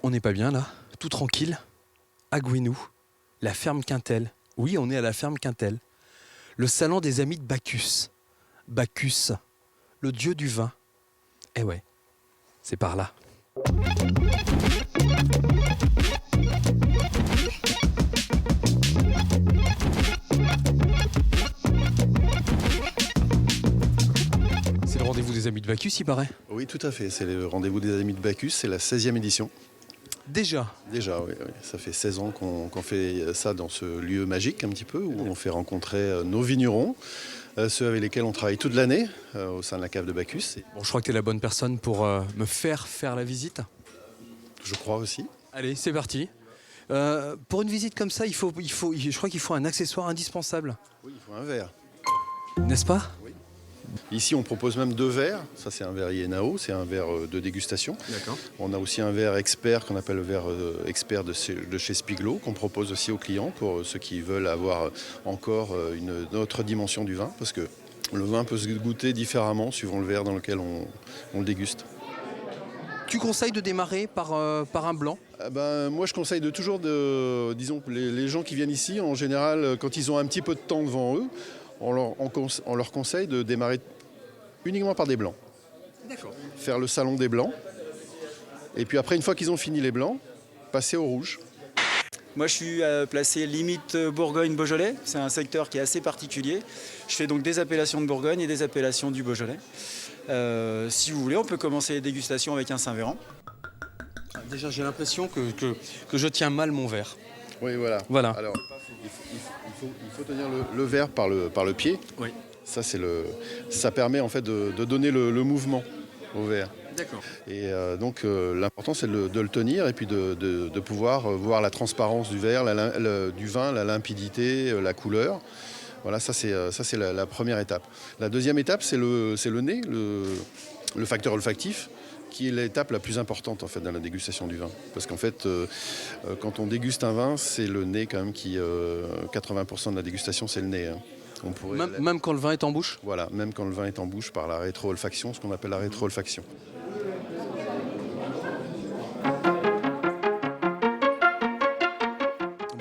On n'est pas bien là, tout tranquille, à Gouinou, la ferme Quintel. Oui, on est à la ferme Quintel. Le salon des amis de Bacchus. Bacchus, le dieu du vin. Eh ouais, c'est par là. C'est le rendez-vous des amis de Bacchus, il paraît. Oui, tout à fait. C'est le rendez-vous des amis de Bacchus. C'est la 16e édition. Déjà. Déjà, oui. Ça fait 16 ans qu'on fait ça dans ce lieu magique un petit peu, où on fait rencontrer nos vignerons, ceux avec lesquels on travaille toute l'année au sein de la cave de Bacchus. Bon, je crois que tu es la bonne personne pour me faire la visite. Je crois aussi. Allez, c'est parti. Pour une visite comme ça, je crois qu'il faut un accessoire indispensable. Oui, il faut un verre. N'est-ce pas? Ici, on propose même 2 verres. Ça, c'est un verre Ienao, c'est un verre de dégustation. D'accord. On a aussi un verre expert qu'on appelle le verre expert de chez Spiglo, qu'on propose aussi aux clients pour ceux qui veulent avoir encore une autre dimension du vin, parce que le vin peut se goûter différemment suivant le verre dans lequel on le déguste. Tu conseilles de démarrer par un blanc? Moi, je conseille disons, les gens qui viennent ici, en général, quand ils ont un petit peu de temps devant eux, on leur conseille de démarrer uniquement par des blancs. D'accord. Faire le salon des blancs. Et puis après, une fois qu'ils ont fini les blancs, passer au rouge. Moi, je suis placé limite Bourgogne-Beaujolais. C'est un secteur qui est assez particulier. Je fais donc des appellations de Bourgogne et des appellations du Beaujolais. Si vous voulez, on peut commencer les dégustations avec un Saint-Véran. Déjà, j'ai l'impression que je tiens mal mon verre. Oui, voilà. Alors, il faut tenir le verre par le pied. Oui. Ça permet en fait de donner le mouvement au verre. D'accord. Et donc l'important c'est de le tenir et puis de pouvoir voir la transparence du verre, du vin, la limpidité, la couleur. Voilà, ça c'est la première étape. La deuxième étape c'est le nez, le facteur olfactif, qui est l'étape la plus importante en fait dans la dégustation du vin. Parce qu'en fait, quand on déguste un vin, c'est le nez quand même qui 80% de la dégustation c'est le nez. Hein. Même quand le vin est en bouche? Voilà, même quand le vin est en bouche par la rétro-olfaction, ce qu'on appelle la rétro-olfaction.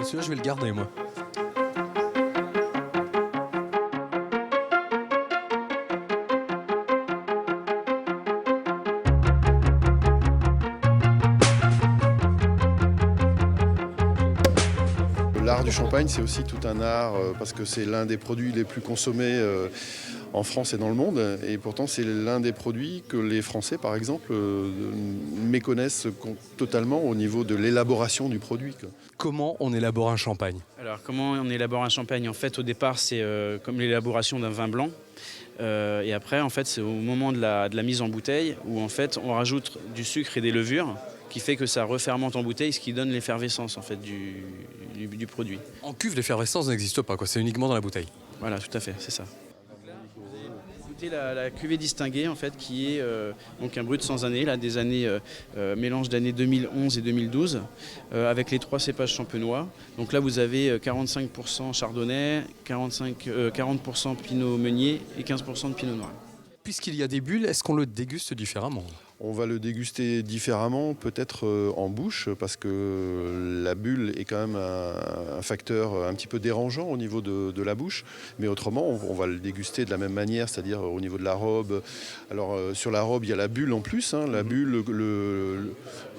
Celui-là, je vais le garder, moi. L'art du champagne, c'est aussi tout un art parce que c'est l'un des produits les plus consommés en France et dans le monde. Et pourtant, c'est l'un des produits que les Français, par exemple, méconnaissent totalement au niveau de l'élaboration du produit. Comment on élabore un champagne? Alors, comment on élabore un champagne? En fait, au départ, c'est comme l'élaboration d'un vin blanc. Et après, en fait, c'est au moment de la mise en bouteille où en fait, on rajoute du sucre et des levures, qui fait que ça refermente en bouteille, ce qui donne l'effervescence en fait du produit. En cuve, l'effervescence n'existe pas, quoi. C'est uniquement dans la bouteille. Voilà, tout à fait, c'est ça. Goûtez la cuvée distinguée en fait, qui est donc un brut sans année, là, des années mélange d'années 2011 et 2012, avec les 3 cépages champenois. Donc là, vous avez 45% chardonnay, 40% pinot meunier et 15% de pinot noir. Puisqu'il y a des bulles, est-ce qu'on le déguste différemment? On va le déguster différemment, peut-être en bouche, parce que la bulle est quand même un facteur un petit peu dérangeant au niveau de la bouche. Mais autrement, on va le déguster de la même manière, c'est-à-dire au niveau de la robe. Alors sur la robe, il y a la bulle en plus, hein, la bulle,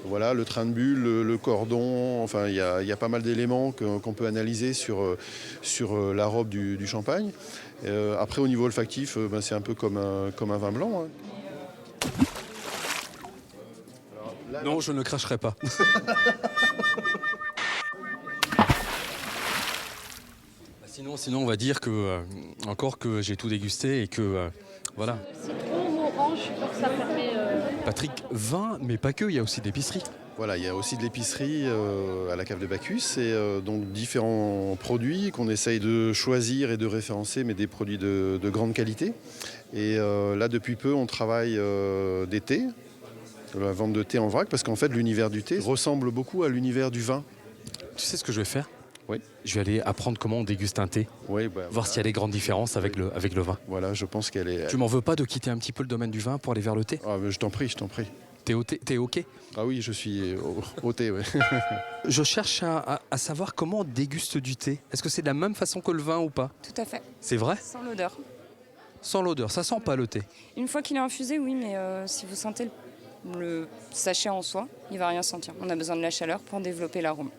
voilà, le train de bulle, le cordon. Enfin, il y a pas mal d'éléments qu'on peut analyser sur la robe du champagne. Après, au niveau olfactif, c'est un peu comme un vin blanc. Hein. Non, je ne cracherai pas. Sinon, on va dire que encore que j'ai tout dégusté et que voilà. Citron ou orange, je pense que ça permet. Patrick, vin, mais pas que, il y a aussi de l'épicerie. Voilà, il y a aussi de l'épicerie à la cave de Bacchus et donc différents produits qu'on essaye de choisir et de référencer, mais des produits de grande qualité. Et là, depuis peu, on travaille des thés. La vente de thé en vrac, parce qu'en fait l'univers du thé ressemble beaucoup à l'univers du vin. Tu sais ce que je vais faire? Oui. Je vais aller apprendre comment on déguste un thé, Oui, voir s'il y a des grandes différences avec le vin. Voilà, je pense qu'elle est... Tu m'en veux pas de quitter un petit peu le domaine du vin pour aller vers le thé? Ah, mais je t'en prie. T'es OK? Ah oui, je suis au thé, ouais. Je cherche à savoir comment on déguste du thé. Est-ce que c'est de la même façon que le vin ou pas? Tout à fait, C'est vrai? sans l'odeur. Sans l'odeur, ça sent pas le thé. Une fois qu'il est infusé, oui, mais si vous sentez le sachet en soi, il va rien sentir. On a besoin de la chaleur pour développer l'arôme.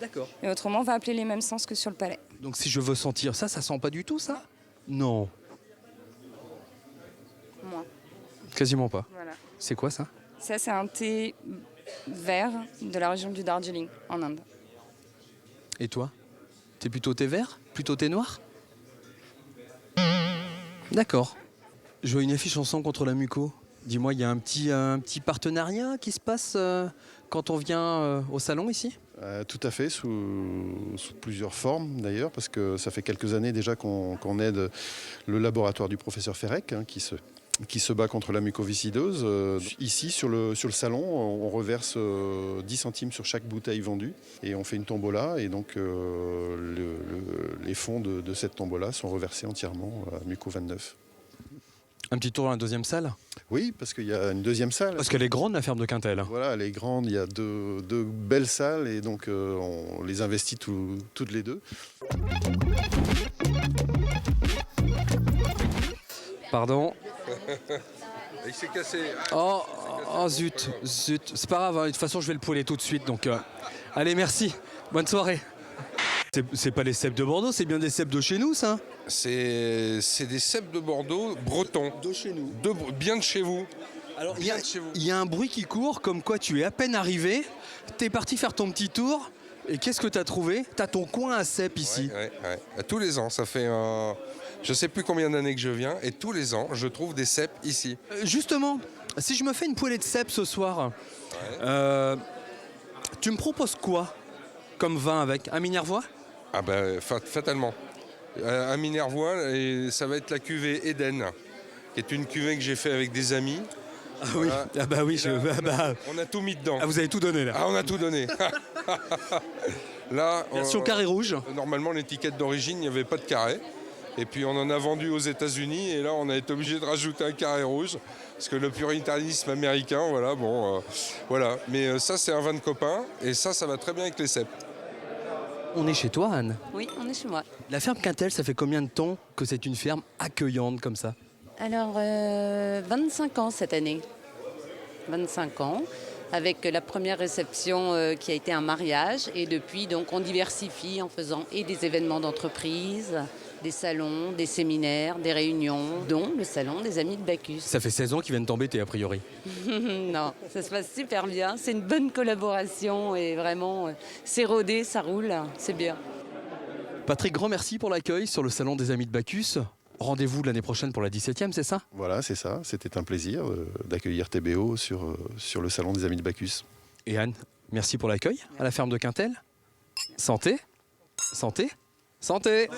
D'accord. Et autrement, on va appeler les mêmes sens que sur le palais. Donc si je veux sentir ça, ça sent pas du tout ça? Non, Moins. quasiment pas. Voilà. C'est quoi ça? Ça, c'est un thé vert de la région du Darjeeling, en Inde. Et toi? T'es plutôt thé vert? Plutôt thé noir? D'accord. Je vois une affiche ensemble contre la muco. Dis-moi, il y a un petit partenariat qui se passe quand on vient au salon ici? Tout à fait, sous plusieurs formes d'ailleurs, parce que ça fait quelques années déjà qu'on aide le laboratoire du professeur Ferrec, hein, qui se bat contre la mucoviscidose. Ici, sur le salon, on reverse 10 centimes sur chaque bouteille vendue et on fait une tombola. Et donc, les fonds de cette tombola sont reversés entièrement à Muco 29. Un petit tour dans la deuxième salle? Oui, parce qu'il y a une deuxième salle. Parce qu'elle est grande, la ferme de Quintel. Voilà, elle est grande, il y a deux belles salles et donc on les investit toutes les deux. Pardon? Il s'est cassé. Oh zut. C'est pas grave, hein. De toute façon, je vais le poêler tout de suite. Donc, allez, merci. Bonne soirée. C'est pas les cèpes de Bordeaux, c'est bien des cèpes de chez nous, ça? C'est des cèpes de Bordeaux bretons. De chez nous. Bien de chez vous. Alors, Bien de chez vous. il y a un bruit qui court, comme quoi tu es à peine arrivé, t'es parti faire ton petit tour, et qu'est-ce que t'as trouvé? T'as ton coin à cèpes ici. Ouais. Tous les ans, ça fait je sais plus combien d'années que je viens, et tous les ans, je trouve des cèpes ici. Justement, si je me fais une poêlée de cèpes ce soir, tu me proposes quoi comme vin avec? Un Minervois? Ah ben, fatalement. Un Minervois, et ça va être la cuvée Eden, qui est une cuvée que j'ai fait avec des amis. Ah oui, ah bah oui, On a tout mis dedans. vous avez tout donné là. Ah, on a tout donné. Là, Version carré rouge. normalement, l'étiquette d'origine, il n'y avait pas de carré. Et puis, on en a vendu aux États-Unis. Et là, on a été obligé de rajouter un carré rouge. Parce que le puritanisme américain, voilà, bon, voilà. Mais ça, c'est un vin de copain. Et ça va très bien avec les cèpes. On est chez toi, Anne. Oui, on est chez moi. La ferme Quintel, ça fait combien de temps que c'est une ferme accueillante comme ça? Alors, 25 ans cette année. 25 ans, avec la première réception qui a été un mariage. Et depuis, donc, on diversifie en faisant et des événements d'entreprise, des salons, des séminaires, des réunions, dont le salon des Amis de Bacchus. Ça fait 16 ans qu'ils viennent t'embêter, a priori. Non, ça se passe super bien. C'est une bonne collaboration et vraiment, c'est rodé, ça roule, c'est bien. Patrick, grand merci pour l'accueil sur le salon des Amis de Bacchus. Rendez-vous l'année prochaine pour la 17e, c'est ça? Voilà, c'est ça. C'était un plaisir d'accueillir TBO sur le salon des Amis de Bacchus. Et Anne, merci pour l'accueil à la ferme de Quintel. Santé, santé, santé.